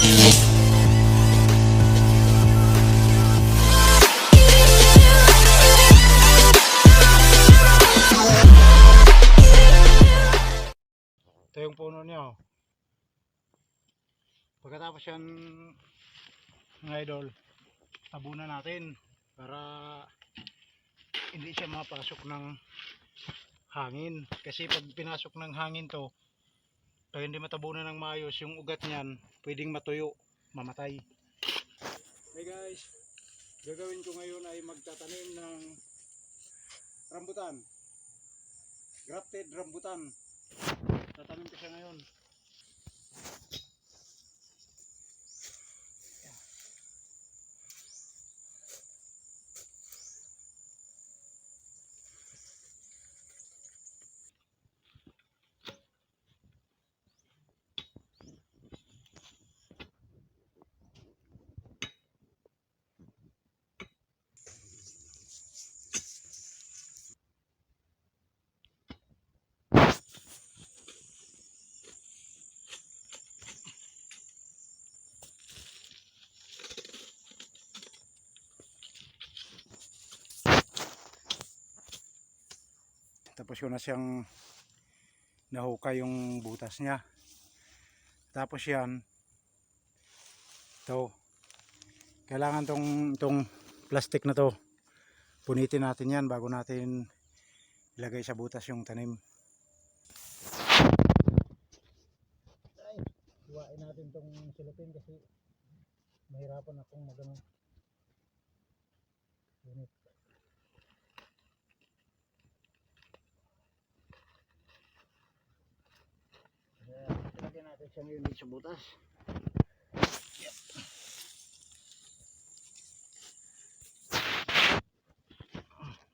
Ito yung puno niya. Pagkatapos yan, mga idol, tabunan natin para hindi siya mapasok ng hangin. Kasi pag pinasok ng hangin to, pag hindi matabunan ng maayos, yung ugat niyan pwedeng matuyo, mamatay. Hey guys, gagawin ko ngayon ay magtatanim ng rambutan, grafted rambutan. Tatanim ko siya ngayon. Tapos ko na siyang nahukay yung butas niya. Tapos yan, ito, kailangan tong plastic na to, punitin natin yan bago natin ilagay sa butas yung tanim. Ay, iwain natin tong silupin kasi mahirapan akong magano. Unit. Ilagay natin siyang unit sa butas. Yep.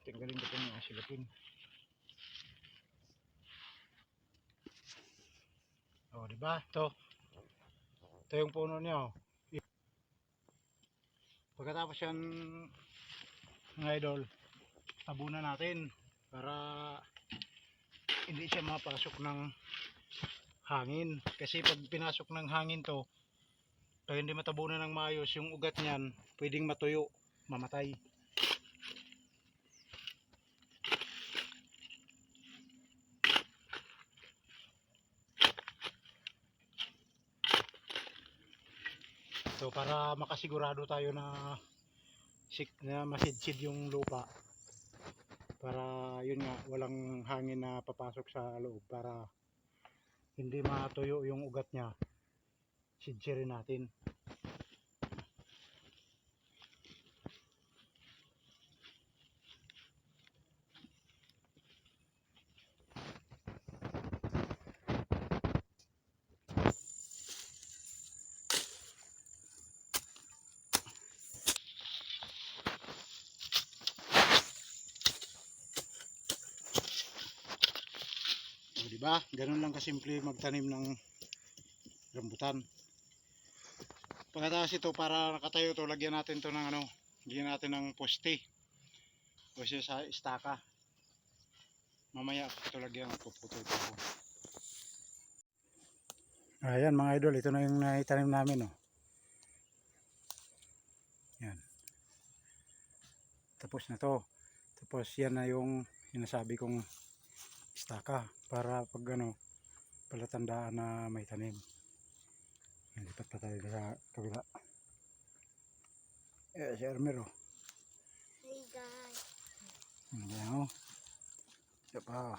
Tinggalin ko itong mga silupin. O, diba? Ito yung puno niya. Pagkatapos yan, mga idol, tabunan natin para hindi siya mapasok ng hangin. Kasi pag pinasok ng hangin to, pag hindi matabunan ng maayos, yung ugat niyan pwedeng matuyo, mamatay. So para makasigurado tayo na masidsid yung lupa, para yun nga, walang hangin na papasok sa loob, para hindi matuyo yung ugat niya, sidsirin natin. Diba? Ganun lang kasimple magtanim ng rambutan. Pagkatapos ito, para nakatayo to, lagyan natin to ng lagyan natin ng poste o siya sa istaka. Mamaya ito lagyan ng puputo ito. Ayan mga idol, ito na yung naitanim namin. Yan. Tapos na to. Tapos yan na yung sinasabi kong istaka para pag palatandaan na may tanim. Lipat pa tayo sa kabila. Si Armero. Hey guys. Ayan Ito pa.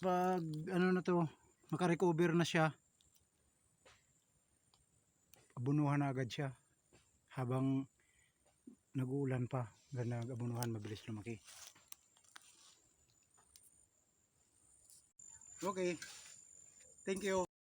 Pag na to, makarecover na siya, abunuhan na agad siya habang nag-uulan pa. Ganda abunuhan, mabilis lumaki. Okay, thank you.